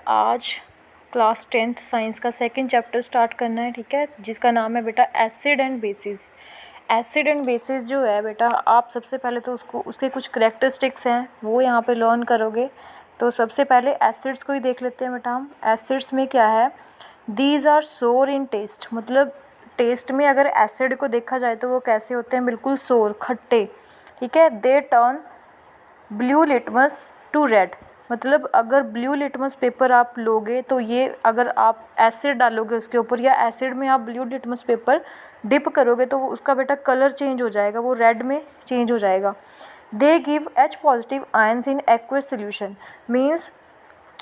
आज class 10th science का second chapter start करना है, ठीक है, जिसका नाम है बेटा acid and bases. Acid and bases जो है बेटा, आप सबसे पहले तो उसके कुछ करेक्टरिस्टिक्स हैं वो यहाँ पे लर्न करोगे। तो सबसे पहले एसिड्स को ही देख लेते हैं बेटा हम। एसिड्स में क्या है, दीज आर सोर इन टेस्ट, मतलब टेस्ट में अगर एसिड को देखा जाए तो वो कैसे होते हैं, बिल्कुल सोर, खट्टे, ठीक है। They turn blue litmus to red, मतलब अगर ब्लू लिटमस पेपर आप लोगे तो ये अगर आप एसिड डालोगे उसके ऊपर या एसिड में आप ब्लू लिटमस पेपर डिप करोगे तो उसका बेटा कलर चेंज हो जाएगा, वो रेड में चेंज हो जाएगा। They give H positive ions in aqueous solution, means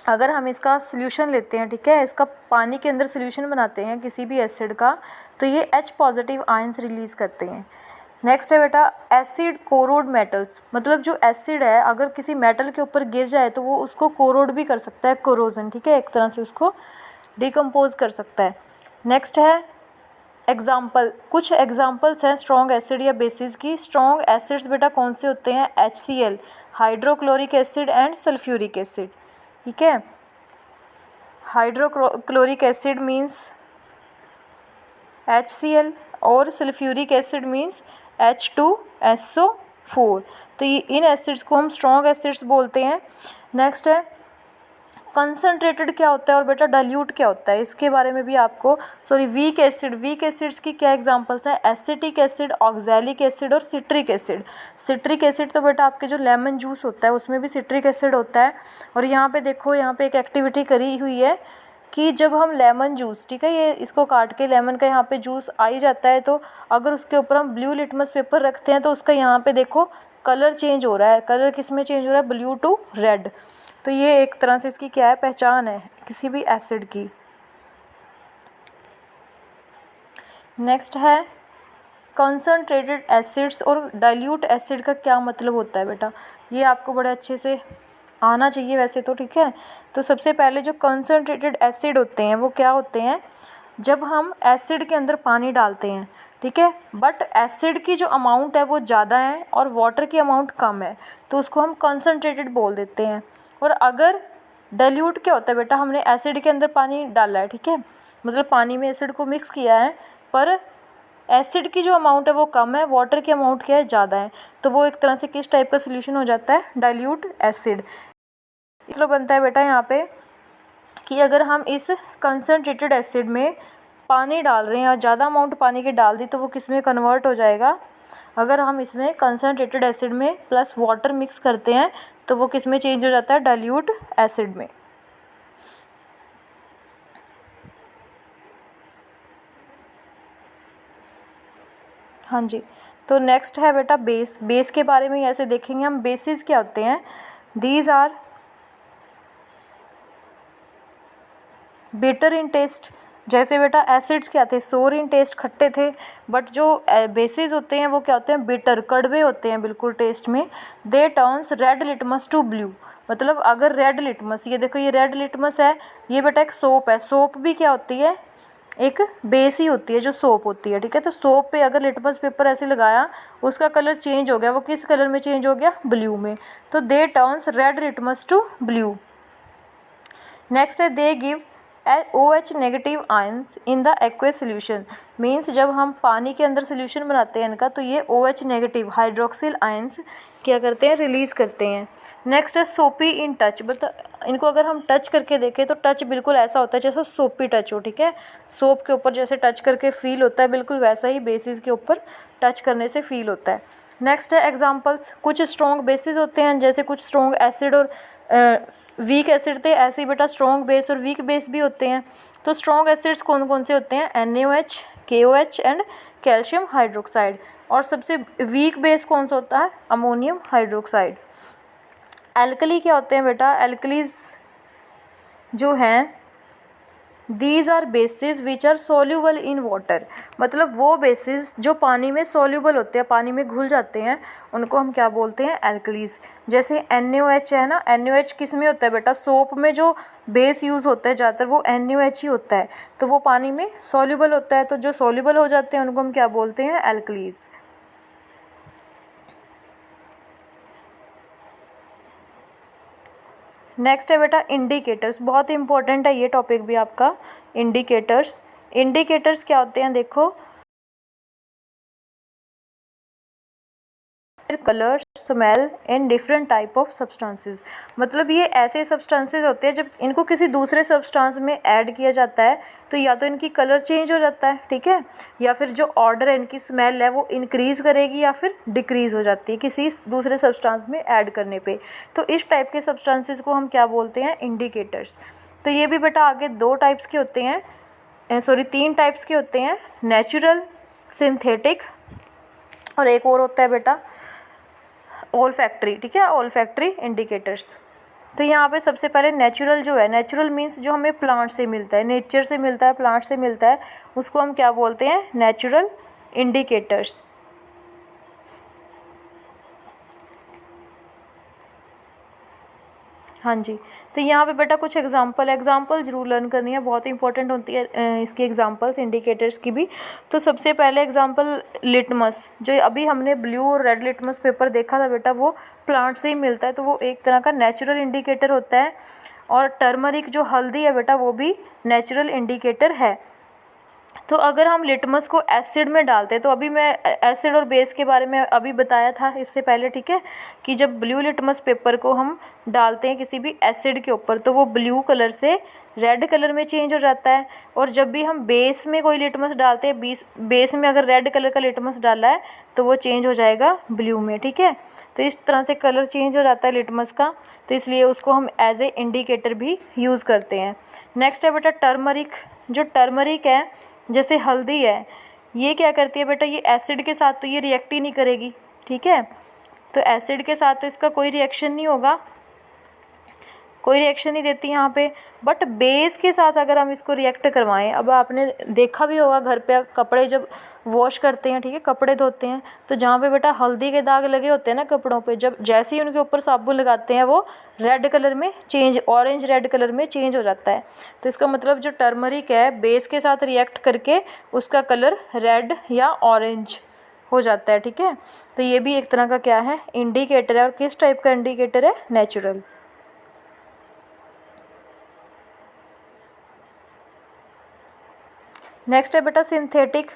अगर हम इसका सोल्यूशन लेते हैं, ठीक है, इसका पानी के अंदर सोल्यूशन बनाते हैं किसी भी एसिड का, तो ये H पॉजिटिव आयंस रिलीज़ करते हैं। नेक्स्ट है बेटा एसिड कोरोड मेटल्स, मतलब जो एसिड है अगर किसी मेटल के ऊपर गिर जाए तो वो उसको कोरोड भी कर सकता है, कोरोजन, ठीक है, एक तरह से उसको डिकम्पोज कर सकता है। नेक्स्ट है एग्जाम्पल, कुछ एग्जाम्पल्स हैं स्ट्रॉन्ग एसिड या बेसिस की। स्ट्रॉन्ग एसिड्स बेटा कौन से होते हैं, HCl, hydrochloric acid and sulphuric acid, ठीक है। हाइड्रोक्लोरिक एसिड मीन्स HCl और सल्फ्यूरिक एसिड मीन्स H2SO4, तो ये इन एसिड्स को हम स्ट्रॉन्ग एसिड्स बोलते हैं। नेक्स्ट है कंसनट्रेटेड क्या होता है और बेटा डाइल्यूट क्या होता है, इसके बारे में भी आपको, वीक एसिड, वीक एसिड्स की क्या एग्जांपल्स हैं, एसिटिक एसिड, ऑक्सैलिक एसिड और सिट्रिक एसिड। सिट्रिक एसिड तो बेटा आपके जो लेमन जूस होता है उसमें भी सिट्रिक एसिड होता है। और यहाँ पे देखो, यहाँ पे एक एक्टिविटी करी हुई है कि जब हम लेमन जूस, ठीक है, ये इसको काट के लेमन का यहाँ पे जूस आ ही जाता है, तो अगर उसके ऊपर हम ब्लू लिटमस पेपर रखते हैं तो उसका यहाँ पे देखो कलर चेंज हो रहा है। कलर किस में चेंज हो रहा है, ब्लू टू रेड। तो ये एक तरह से इसकी क्या है, पहचान है किसी भी एसिड की। नेक्स्ट है कंसनट्रेटेड एसिड्स और डाइल्यूट एसिड का क्या मतलब होता है बेटा, ये आपको बड़े अच्छे से आना चाहिए वैसे तो, ठीक है। तो सबसे पहले जो कंसनट्रेटेड एसिड होते हैं वो क्या होते हैं, जब हम एसिड के अंदर पानी डालते हैं, ठीक है, बट एसिड की जो अमाउंट है वो ज़्यादा है और वाटर की अमाउंट कम है, तो उसको हम कंसनट्रेटेड बोल देते हैं। और अगर डाइल्यूट क्या होता है बेटा, हमने एसिड के अंदर पानी डाला है, ठीक है, मतलब पानी में एसिड को मिक्स किया है, पर एसिड की जो अमाउंट है वो कम है, वाटर की अमाउंट क्या है, ज़्यादा है, तो वो एक तरह से किस टाइप का सोल्यूशन हो जाता है, डाइल्यूट एसिड। मतलब बनता है बेटा यहाँ पे कि अगर हम इस कंसनट्रेटेड एसिड में पानी डाल रहे हैं और ज़्यादा अमाउंट पानी की डाल दी तो वो किस में कन्वर्ट हो जाएगा, अगर हम इसमें कंसनट्रेटेड एसिड में प्लस वाटर मिक्स करते हैं तो वो किस में चेंज हो जाता है, डाइल्यूट एसिड में। हाँ जी, तो नेक्स्ट है बेटा बेस। बेस के बारे में ऐसे देखेंगे हम, बेसिस क्या होते हैं, these are bitter in taste, जैसे बेटा एसिड्स क्या थे, सोर इन टेस्ट, खट्टे थे, बट जो बेसिस होते हैं वो क्या होते हैं, बिटर, कड़वे होते हैं बिल्कुल टेस्ट में। They turns red litmus to blue, मतलब अगर रेड लिटमस, ये देखो ये रेड लिटमस है, ये बेटा एक सोप है, सोप भी क्या होती है, एक बेस ही होती है जो सोप होती है, ठीक है। तो सोप पे अगर लिटमस पेपर ऐसे लगाया, उसका कलर चेंज हो गया, वो किस कलर में चेंज हो गया, ब्लू में, तो they turns red litmus to blue. Next है they give OH negative ions in the aqueous solution, means जब हम पानी के अंदर सोल्यूशन बनाते हैं इनका तो ये OH नेगेटिव हाइड्रोक्सिल आयंस क्या करते हैं, रिलीज़ करते हैं। नेक्स्ट है सोपी इन टच, मतलब इनको अगर हम टच करके देखें तो टच बिल्कुल ऐसा होता है जैसा सोपी टच हो, ठीक है, सोप के ऊपर जैसे टच करके फील होता है बिल्कुल वैसा ही बेसिस के ऊपर टच करने से फील होता है। नेक्स्ट है एग्जाम्पल्स, कुछ स्ट्रॉन्ग बेसिस होते हैं जैसे कुछ स्ट्रॉन्ग एसिड और वीक एसिड थे, ऐसे ही बेटा स्ट्रॉन्ग बेस और वीक बेस भी होते हैं। तो स्ट्रॉन्ग एसिड्स कौन कौन से होते हैं, NaOH, KOH and calcium hydroxide. और सबसे वीक बेस कौन सा होता है, अमोनियम हाइड्रोक्साइड। एल्कली क्या होते हैं बेटा, एल्कलीज जो हैं, these are bases which are soluble in water, मतलब वो बेसिस जो पानी में सोल्यूबल होते हैं, पानी में घुल जाते हैं, उनको हम क्या बोलते हैं, एल्कलीज। जैसे NaOH है ना, NaOH किस में होता है बेटा, सोप में जो बेस यूज़ होता है ज़्यादातर वो NaOH ही होता है, तो वो पानी में सोल्यूबल होता है, तो जो सोल्यूबल हो जाते हैं उनको हम क्या बोलते हैं, एल्कलीज। नेक्स्ट है बेटा इंडिकेटर्स, बहुत इंपॉर्टेंट है ये टॉपिक भी आपका। इंडिकेटर्स, इंडिकेटर्स क्या होते हैं देखो, colour, smell and different type of substances. मतलब ये ऐसे सब्सटेंसेस होते हैं जब इनको किसी दूसरे सब्सटेंस में ऐड किया जाता है तो या तो इनकी कलर चेंज हो जाता है, ठीक है, या फिर जो ऑर्डर है इनकी स्मेल है वो इंक्रीज़ करेगी या फिर डिक्रीज़ हो जाती है किसी दूसरे सब्सटेंस में ऐड करने पे। तो इस टाइप के सब्सटेंसेस को हम क्या बोलते हैं, इंडिकेटर्स। तो ये भी बेटा आगे दो टाइप्स के होते हैं, तीन टाइप्स के होते हैं, नेचुरल, सिंथेटिक और एक और होता है बेटा ऑल फैक्ट्री, ठीक है, ऑल फैक्ट्री इंडिकेटर्स। तो यहाँ पे सबसे पहले नेचुरल जो है, नेचुरल मीन्स जो हमें प्लांट से मिलता है, नेचर से मिलता है, प्लांट से मिलता है, उसको हम क्या बोलते हैं, नेचुरल इंडिकेटर्स। हाँ जी, तो यहाँ पे बेटा कुछ एग्जाम्पल जरूर लर्न करनी है, बहुत इंपॉर्टेंट होती है इसकी एग्जाम्पल्स इंडिकेटर्स की भी। तो सबसे पहले एग्जाम्पल लिटमस, जो अभी हमने ब्लू और रेड लिटमस पेपर देखा था बेटा, वो प्लांट से ही मिलता है, तो वो एक तरह का नेचुरल इंडिकेटर होता है। और टर्मरिक जो हल्दी है बेटा वो भी नेचुरल इंडिकेटर है। तो अगर हम लिटमस को एसिड में डालते हैं, तो अभी मैं एसिड और बेस के बारे में अभी बताया था इससे पहले, ठीक है, कि जब ब्लू लिटमस पेपर को हम डालते हैं किसी भी एसिड के ऊपर तो वो ब्लू कलर से रेड कलर में चेंज हो जाता है। और जब भी हम बेस में कोई लिटमस डालते हैं, बेस में अगर रेड कलर का लिटमस डाला है तो वो चेंज हो जाएगा ब्लू में, ठीक है। तो इस तरह से कलर चेंज हो जाता है लिटमस का, तो इसलिए उसको हम एज ए इंडिकेटर भी यूज़ करते हैं। नेक्स्ट है बेटा टर्मरिक। जो टर्मरिक है, जैसे हल्दी है, ये क्या करती है बेटा, ये एसिड के साथ तो ये रिएक्ट ही नहीं करेगी, ठीक है, तो एसिड के साथ तो इसका कोई रिएक्शन नहीं होगा, कोई रिएक्शन नहीं देती यहाँ पे। बट बेस के साथ अगर हम इसको रिएक्ट करवाएं, अब आपने देखा भी होगा घर पे कपड़े जब वॉश करते हैं, ठीक है, कपड़े धोते हैं, तो जहाँ पे बेटा हल्दी के दाग लगे होते हैं ना कपड़ों पे, जब जैसे ही उनके ऊपर साबुन लगाते हैं वो रेड कलर में चेंज, ऑरेंज रेड कलर में चेंज हो जाता है। तो इसका मतलब जो टर्मरिक है बेस के साथ रिएक्ट करके उसका कलर रेड या ऑरेंज हो जाता है, ठीक है। तो ये भी एक तरह का क्या है, इंडिकेटर है। और किस टाइप का इंडिकेटर है, नेचुरल। नेक्स्ट है बेटा सिंथेटिक।